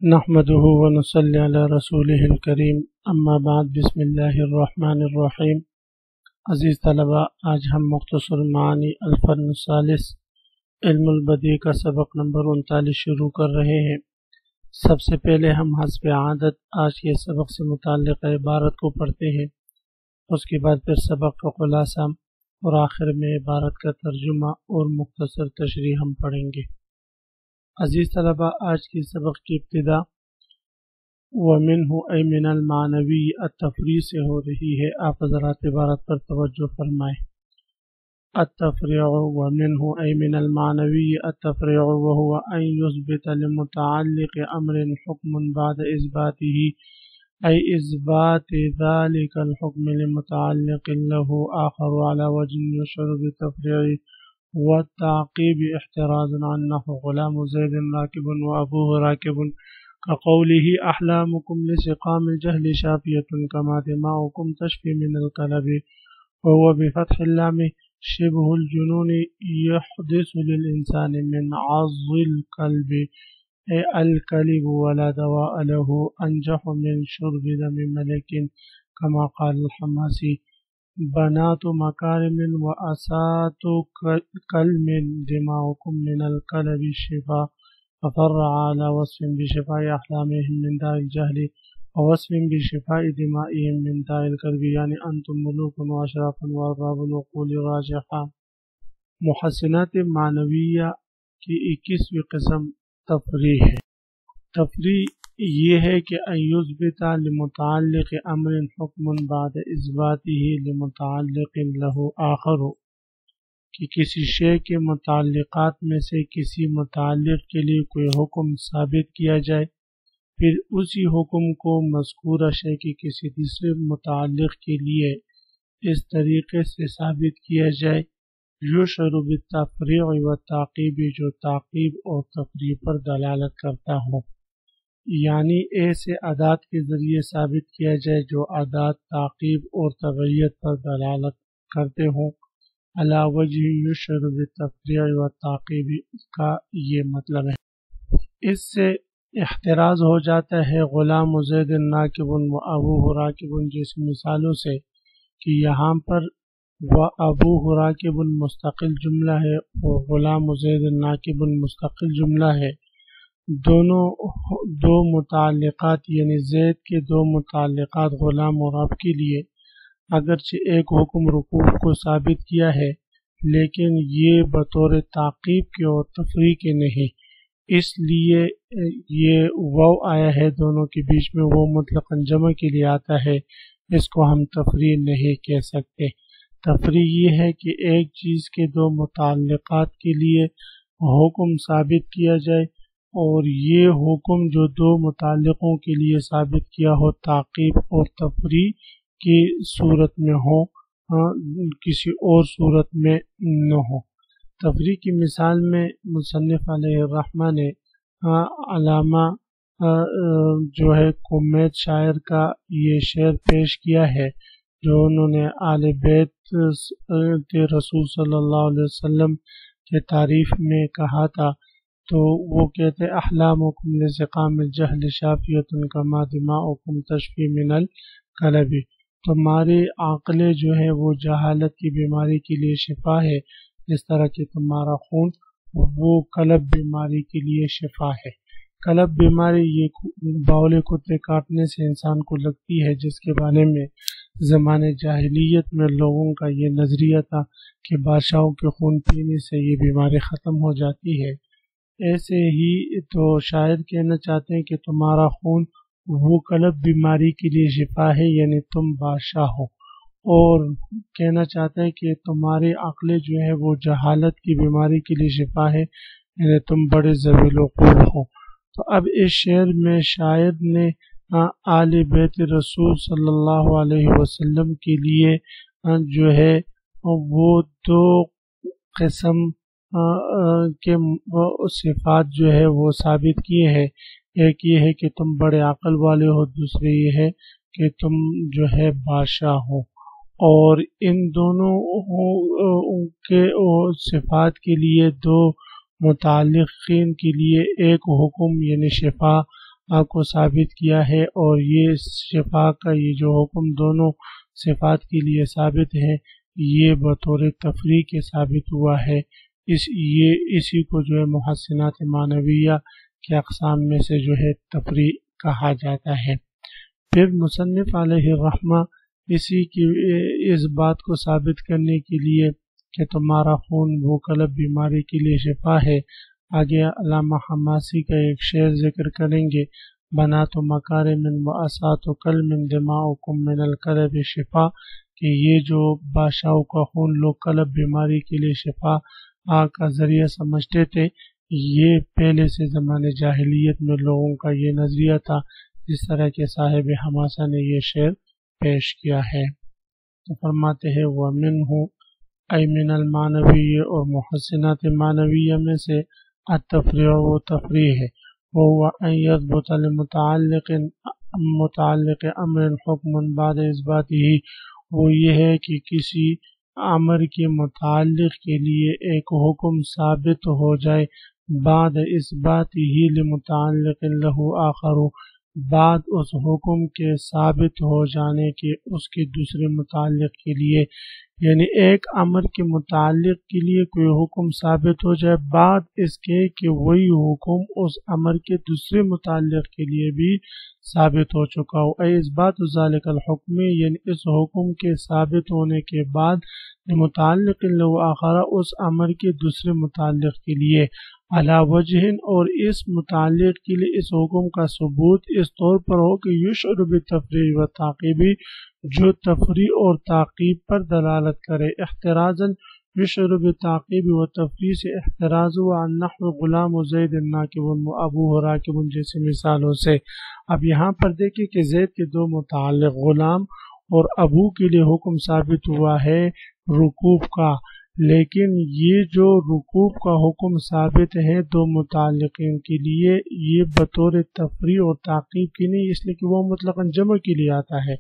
نحمده ونصلي على رسوله الکریم اما بعد بسم اللہ الرحمن الرحیم۔ عزیز طلباء، آج ہم مختصر معانی الفن الثالث علم البدیع کا سبق نمبر 39 شروع کر رہے ہیں۔ سب سے پہلے ہم حسب عادت آج کے سبق سے متعلق عبارت کو پڑھتے ہیں، اس کے بعد پھر سبق کا خلاصہ اور آخر میں عبارت کا ترجمہ اور مختصر تشریح ہم پڑھیں گے۔ عزیز طلباء، آج کی سبق کی ابتدا وَمِنْهُ أي من المعنوی التفریع سے ہو رہی ہے۔ آپ حضرات عبارت پر توجہ فرمائیں۔ التفریع وَمِنْهُ أي من المعنوی التفریع وهو أن يثبت لمتعلق أمر حكم بعد إثباته أي إثبات ذلك الحكم لمتعلق له آخر على وجه يشعر بالتفريع والتعقيب احترازا عن نحو غلام زيد راكب وأبوه راكب كقوله أحلامكم لسقام الجهل شافية كما دماؤكم تشفي من القلب، وهو بفتح اللام شبه الجنون يحدث للإنسان من عض القلب الكلب ولا دواء له أنجح من شرب دم ملك كما قال الحماسي بنات مكارم وأسات كلم دماؤكم من الكلب الشفاء، ففرع على وصف بشفاء أحلامهم من داء الجهل ووصف بشفاء دمائهم من داء الكلب، يعني أنتم ملوك وأشراف وأرباب العقول الراجحة۔ محسنات معنویہ کی 21ویں قسم تفریع ہے۔ تفریع یہ ہے کہ ایثبت لمتعلق امر حکم بعد اثباته لمتعلق له آخر، کہ کسی شے کے متعلقات میں سے کسی متعلق کے لیے کوئی حکم ثابت کیا جائے، پھر اسی حکم کو مذکورہ شے کے کسی دوسرے متعلق کے لیے اس طریقے سے ثابت کیا جائے یشعر بالتفریع والتعقیب، جو تعقیب اور تفریع پر دلالت کرتا ہو، یعنی ایسے ادات کے ذریعے ثابت کیا جائے جو ادات تعقیب اور تبعیت پر دلالت کرتے ہوں۔ علی وجہ یشعر بالتفریع والتعقیب کا یہ مطلب ہے۔ اس سے احتراز ہو جاتا ہے غلام زید راکب و ابوہ راکب جیسی مثالوں سے، کہ یہاں پر و ابوہ راکب مستقل جملہ ہے اور غلام زید راکب مستقل جملہ ہے۔ دونوں دو متعلقات یعنی زید کے دو متعلقات غلام اور اب کے لیے اگرچہ ایک حکم رکوع کو ثابت کیا ہے، لیکن یہ بطور تعقیب کے اور تفریع کے نہیں، اس لیے یہ واو آیا ہے دونوں کے بیچ میں، وہ مطلقاً جمع کے لیے آتا ہے، اس کو ہم تفریع نہیں کہہ سکتے۔ تفریع یہ ہے کہ ایک چیز کے دو متعلقات کے لیے حکم ثابت کیا جائے اور یہ حکم جو دو متعلقوں کے لیے ثابت کیا ہو تعقیب اور تفریع کی صورت میں ہو، کسی اور صورت میں نہ ہو۔ تفریع کی مثال میں مصنف علیہ الرحمہ نے علامہ جو ہے کمیت شاعر کا یہ شعر پیش کیا ہے، جو انہوں نے آل بیت رسول صلی اللہ علیہ وسلم کے تعریف میں کہا تھا، تو وہ کہتے احلامکم لسقام الجہل شافیۃ کما دماؤکم تشفی من القلب، تمہاری عقلیں جو ہے وہ جہالت کی بیماری کے لیے شفا ہے، جس طرح کہ تمہارا خون وہ قلب بیماری کے لیے شفا ہے۔ قلب بیماری یہ باولے کتے کاٹنے سے انسان کو لگتی ہے، جس کے بارے میں زمانے جاہلیت میں لوگوں کا یہ نظریہ تھا کہ بادشاہوں کے خون پینے سے یہ بیماری ختم ہو جاتی ہے۔ ایسے ہی تو شاعر کہنا چاہتے ہیں کہ تمہارا خون وہ قلب بیماری کے لیے شفا ہے، یعنی تم بادشاہ ہو، اور کہنا چاہتے ہیں کہ تمہاری عقلیں جو ہے وہ جہالت کی بیماری کے لیے شفا ہے، یعنی تم بڑے ذویل عقول ہو۔ تو اب اس شعر میں شاعر نے آل بیت رسول صلی اللہ علیہ وسلم کے لیے جو ہے وہ دو قسم کے صفات جو ہے وہ ثابت کیے ہیں۔ ایک یہ ہے کہ تم بڑے عقل والے ہو، دوسرے یہ ہے کہ تم جو ہے بادشاہ ہو، اور ان دونوں کے صفات کے لیے دو متعلقین کے لیے ایک حکم یعنی شفا کو ثابت کیا ہے، اور یہ شفا کا یہ جو حکم دونوں صفات کے لیے ثابت ہے یہ بطور تفریع کے ثابت ہوا ہے۔ اسی کو جو ہے محسنات معنویہ کے اقسام میں سے جو ہے تفریع کہا جاتا ہے۔ پھر مصنف علیہ الرحمہ اس بات کو ثابت کرنے کے لیے کہ تمہارا خون بھوک طلب بیماری کے لیے شفا ہے، آگے علامہ حماسی کا ایک شعر ذکر کریں گے، بنات مکارم و اسات کلم دماؤکم من الکلب شفا، کہ یہ جو بادشاہوں کا خون لوگ قلب بیماری کے لیے شفا کا ذریعہ سمجھتے تھے، یہ پہلے سے زمانے جاہلیت میں لوگوں کا یہ نظریہ تھا، جس طرح کے صاحب حماسہ نے یہ شعر پیش کیا ہے۔ تو فرماتے ہیں وَمِنْهُ ای من المعنوی، اور محسنات معنویہ میں سے التفریع و تفریع ہے، وَهُوَ أَنْ يَثْبُتَ متعلق امر حکم بعد اثباتہ، وہ یہ ہے کہ کسی امر کے متعلق کے لیے ایک حکم ثابت ہو جائے بعد اثباتہ لمتعلق لہ آخر، بعد اس حکم کے ثابت ہو جانے کے اس کے دوسرے متعلق کے لیے، یعنی ایک امر کے متعلق کے لیے کوئی حکم ثابت ہو جائے بعد اس کے کہ وہی حکم اس امر کے دوسرے متعلق کے لیے بھی ثابت ہو چکا ہو، اے اثبات ذالک الحکم، یعنی اس حکم کے ثابت ہونے کے بعد متعلق لہ آخر اس امر کے دوسرے متعلق کے لیے، علی وجہ، اور اس متعلق کے لیے اس حکم کا ثبوت اس طور پر ہو کہ یشعر بالتفریع و تعقیبی، جو تفریع اور تعقیب پر دلالت کرے، احترازا یشعر بالتعقیب و تفریع سے احتراز و عن نحو غلام و زید ناکب و ابوہ راکب جیسے مثالوں سے۔ اب یہاں پر دیکھیں کہ زید کے دو متعلق غلام اور ابو کے لیے حکم ثابت ہوا ہے رکوب کا، لیکن یہ جو رکوب کا حکم ثابت ہے دو متعلقین کے لیے، یہ بطور تفریع اور تعقیب کی نہیں، اس لیے کہ وہ مطلقاً جمع کے لیے آتا ہے،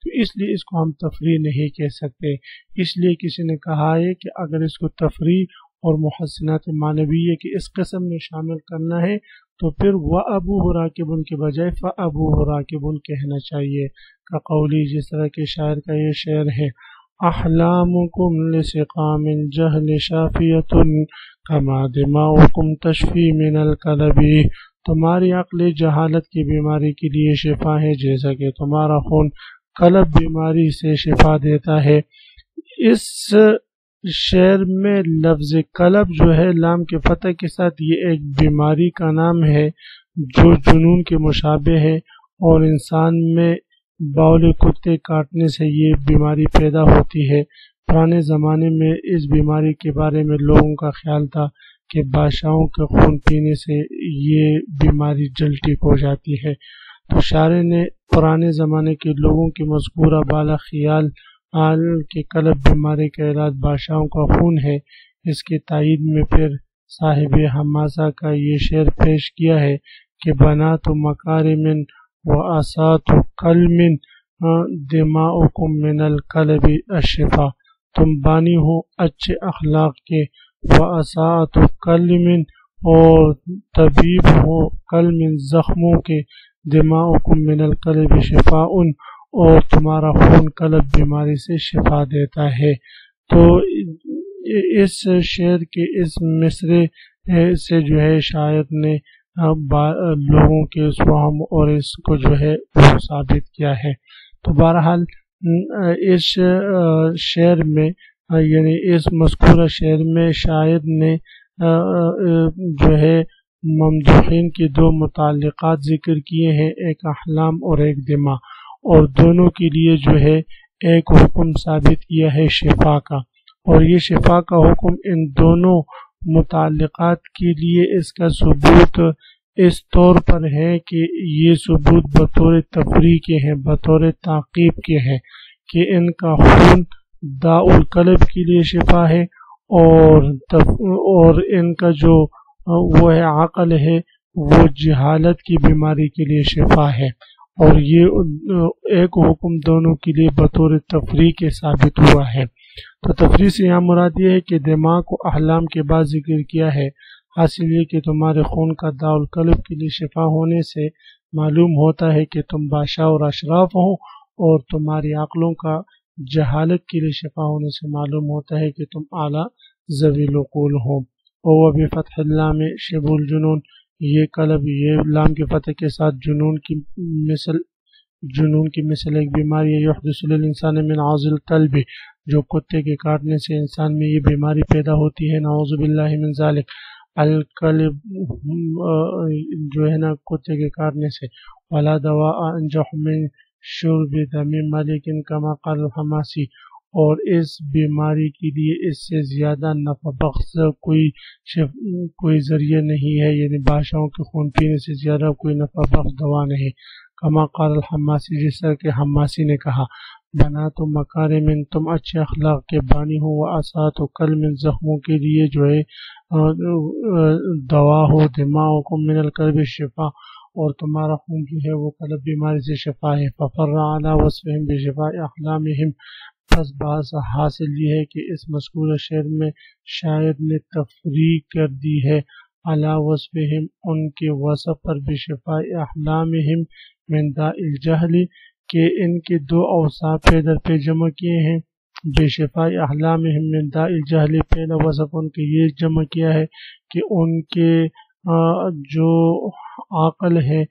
تو اس لیے اس کو ہم تفریع نہیں کہہ سکتے۔ اس لیے کسی نے کہا ہے کہ اگر اس کو تفریع اور محسنات معنویہ کی اس قسم میں شامل کرنا ہے تو پھر وَأَبُوهُ رَاكِبٌ کے بجائے فَأَبُوهُ رَاكِبٌ کہنا چاہیے، کا قولی، جس طرح کے شاعر کا یہ شعر ہے، احلامکم لسقام الجہل شافیۃ کما دماؤکم تشفی من الکلب، تمہاری عقل جہالت کی بیماری کے لیے شفا ہے جیسا کہ تمہارا خون قلب بیماری سے شفا دیتا ہے۔ اس شعر میں لفظ قلب جو ہے لام کے فتح کے ساتھ یہ ایک بیماری کا نام ہے جو جنون کے مشابہ ہے، اور انسان میں باول کتے کاٹنے سے یہ بیماری پیدا ہوتی ہے۔ پرانے زمانے میں اس بیماری کے بارے میں لوگوں کا خیال تھا کہ بادشاہوں کے خون پینے سے یہ بیماری جلد ٹھیک ہو جاتی ہے، تو شاعر نے پرانے زمانے کے لوگوں کے مذکورہ بالا خیال کہ قلب بیماری کا علاج بادشاہوں کا خون ہے، اس کے تائید میں پھر صاحب حماسہ کا یہ شعر پیش کیا ہے کہ بنات مکارم و اسات کلم دماؤکم من الکلب الشفا، تم بانی ہو اچھے اخلاق کے، و اسات کلم، اور طبیب ہو کلم زخموں کے، دماؤکم من الکلب شفاء، اور تمہارا خون قلب بیماری سے شفا دیتا ہے۔ تو اس شعر کے اس مصرے سے جو ہے شاعر نے لوگوں کے اس وہم اور اس کو جو ہے وہ ثابت کیا ہے۔ تو بہرحال اس شعر میں یعنی اس مذکورہ شعر میں شاعر نے جو ہے ممدوحین کی دو متعلقات ذکر کیے ہیں، ایک احلام اور ایک دماء، اور دونوں کے لیے جو ہے ایک حکم ثابت کیا ہے شفا کا، اور یہ شفا کا حکم ان دونوں متعلقات کے لیے اس کا ثبوت اس طور پر ہے کہ یہ ثبوت بطور تفریع کے ہیں، بطور تعقیب کے ہیں، کہ ان کا خون داء القلب کے لیے شفا ہے، اور ان کا جو وہ ہے عقل ہے وہ جہالت کی بیماری کے لیے شفا ہے، اور یہ ایک حکم دونوں کے لیے بطور تفریع کے ثابت ہوا ہے۔ تو تفریع سے یہاں مراد یہ ہے کہ دماغ کو احلام کے بعد ذکر کیا ہے، حاصل یہ کہ تمہارے خون کا داء القلب کے لیے شفا ہونے سے معلوم ہوتا ہے کہ تم بادشاہ اور اشراف ہو، اور تمہاری عقلوں کا جہالت کے لیے شفا ہونے سے معلوم ہوتا ہے کہ تم اعلیٰ ذوی العقول ہو۔ اور بفتح اللام شبہ الجنون، یہ قلب یہ لام کے فتح کے ساتھ جنون کی مثل ایک بیماری ہے، یحدث للانسان من عض القلب، جو کتے کے کاٹنے سے انسان میں یہ بیماری پیدا ہوتی ہے، نعوذ باللہ من ذالک۔ القلب جو ہے نا کتے کے کاٹنے سے، ولا دواء انجح من شرب دم ملک کما قال الحماسی، اور اس بیماری کے لیے اس سے زیادہ نفع بخش کوئی ذریعہ نہیں ہے، یعنی بادشاہوں کے خون پینے سے زیادہ کوئی نفع بخش دوا نہیں، کما قال الحماسی، جس طرح کہ حماسی نے کہا، بنا تو مکارم، تم اچھے اخلاق کے بانی ہو، واسات و کل من زخموں کے لیے جو ہے دوا ہو، دماؤکم من القلب شفا، اور تمہارا خون جو ہے وہ قلب بیماری سے شفا ہے، ففر علی وصفہم بشفاء احلامہم، پس باز حاصل یہ ہے کہ اس مذکورہ شعر میں شاعر نے تفریق کر دی ہے علی وصفہم، ان کے وصف پر، بشفاء احلامہم من داء الجہل، کہ ان کے دو اوصاف پہ در پہ جمع کیے ہیں، بشفاء احلامہم من داء الجہل، پہلا وصف ان کے یہ جمع کیا ہے کہ ان کے جو عقل ہے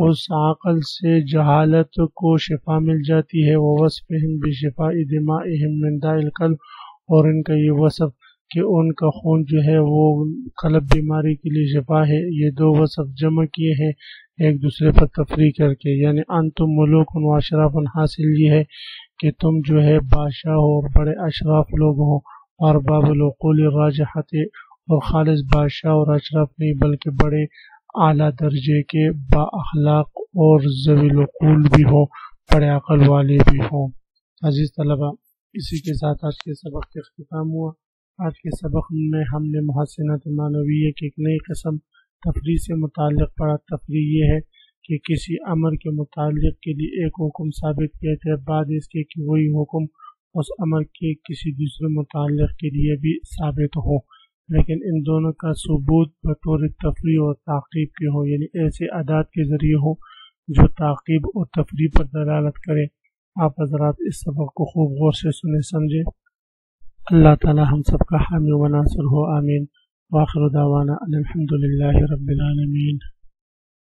اس عقل سے جہالت کو شفا مل جاتی ہے، ووصفہم بشفاء دمائہم من داء القلب، اور ان کا یہ وصف کہ ان کا خون جو ہے وہ قلب بیماری کے لیے شفا ہے، یہ دو وصف جمع کیے ہیں ایک دوسرے پر تفریق کر کے، یعنی انتم ملوک و اشراف، حاصل یہ ہے کہ تم جو ہے بادشاہ ہو اور بڑے اشراف لوگ ہو، اور باب العقول راجحت، اور خالص بادشاہ اور اشراف نہیں بلکہ بڑے اعلیٰ درجے کے با اخلاق اور ذوی العقول بھی ہوں، بڑے عقل والے بھی ہوں۔ عزیز طلبہ، اسی کے ساتھ آج کے سبق کا اختتام ہوا۔ آج کے سبق میں ہم نے محسنات معنویہ کی ایک نئی قسم تفریح سے متعلق پڑھا۔ تفریح یہ ہے کہ کسی امر کے متعلق کے لیے ایک حکم ثابت کیا جائے، بعد اس کے کہ وہی حکم اس امر کے کسی دوسرے متعلق کے لیے بھی ثابت ہو، لیکن ان دونوں کا ثبوت بطور تفریح اور تعقیب کے ہو، یعنی ایسے ادات کے ذریعے ہو جو تعقیب اور تفریح پر دلالت کرے۔ آپ حضرات اس سبق کو خوب غور سے سنیں سمجھیں۔ اللہ تعالی ہم سب کا حامی و ناصر ہو، آمین۔ وآخر دعوانا ان الحمد للہ رب العالمین۔